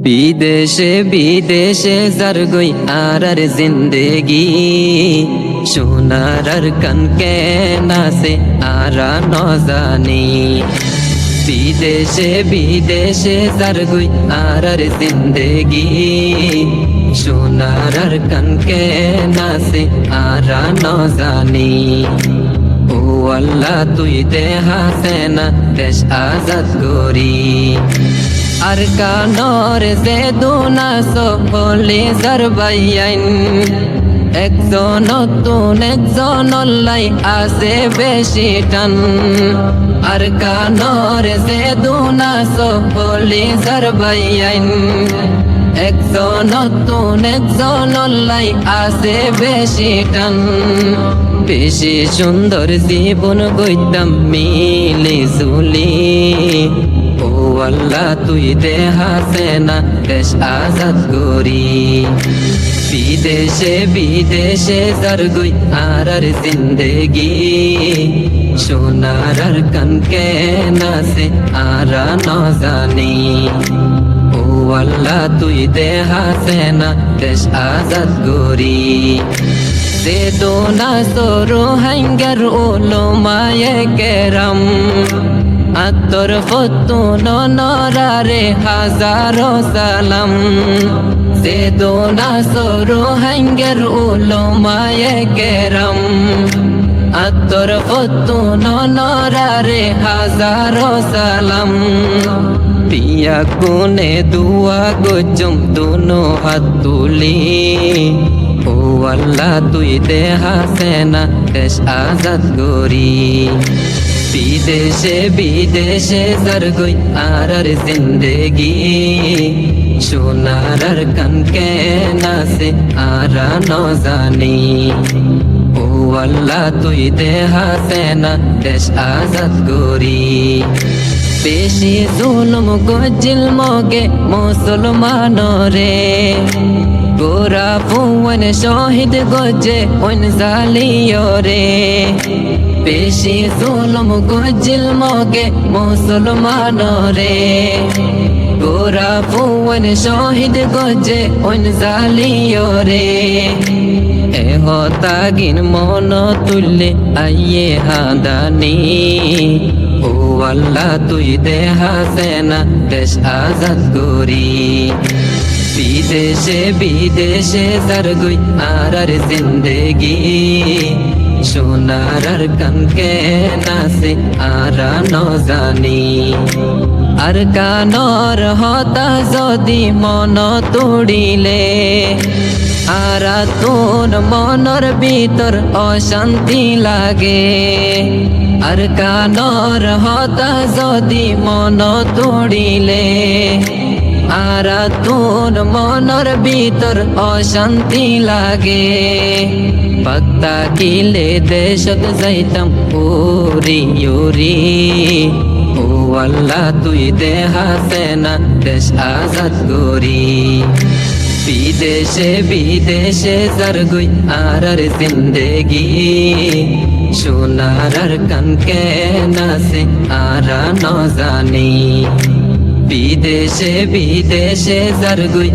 বিদেশে বিদেশে জারগই আর জিন্দেগি সোনার কনকে নাসে আরা ন জানি বিদেশে বিদেশে জারগই আর জিন্দেগি সোনার কনকে নাসে আরা ন জানি ও আল্লাহ তুই দে হাসেনা দেশ আজাদ করি আর কানর যে দুনা সকলে জারবাইয়াইন একজন নতুন একজন লাই আছে বেশি টান আর কানর যে দুনা সকলে জারবাইয়াইন একজন নতুন একজন লাই আছে বেশি টান বেশি সুন্দর জীবন গইতাম মিলি জুলি ও আল্লাহ তুই দে হাসেনা দেশ আজাদ করি বিদেশে বিদেশে জারগই আর জিন্দেগি সোনার কনকে নাসে আরা ন জানি ও আল্লাহ তুই দে হাসেনা দেশ আজাদ করি যে দোনা সরো হাঙ্গার ওলমায়ে কেরাম আতর ফতুন নরারে হাজারো সালাম যে দোনা সরো হাঙ্গার ওলমায়ে কেরাম আতর ফতুন নরারে হাজারো সালাম পিয়া কোনে দুয়া গজম দুনো হাত তুলি ও আল্লাহ তুই দে হাসেনা দেশ আজাদ করি বিদেশে বিদেশে জারগই আর জিন্দেগি সোনার কনকে নাসে আরা ন জানি ও আল্লাহ তুই দে হাসেনা দেশ আজাদ করি বেশি জুলুম গজিল মগে মুসলমান রে গোরা ফুয়ান শহীদ গজে ওন জালিও রে বেশি জুলুম গজিল মগে মুসলমান রে গোরা ফুয়ান শহীদ গজে ওন জালিও রে এ হতাগিন মন তুললে আইয়ে হাদানি ও আল্লাহ তুই দে হাসেনা দেশ আজাদ করি বিদেশে বিদেশে জারগই আর জিন্দেগি সোনার কনকে নাসে আরা ন জানি আর কানর হতা যদি মন তুড়িলে আর তোর মনর ভিতর অশান্তি লাগে আর কানর হতা যদি মন তুড়িলে আর তোর মনর ভিতর অশান্তি লাগে ভক্তা কিলে দেশত যাইতাম উরি উরি ও আল্লাহ তুই দে হাসেনা দেশ আজাদ করি বিদেশে বিদেশে জারগই আর জিন্দেগি সোনার কনকে নাসে আরা ন জানি বিদেশে বিদেশে জারগই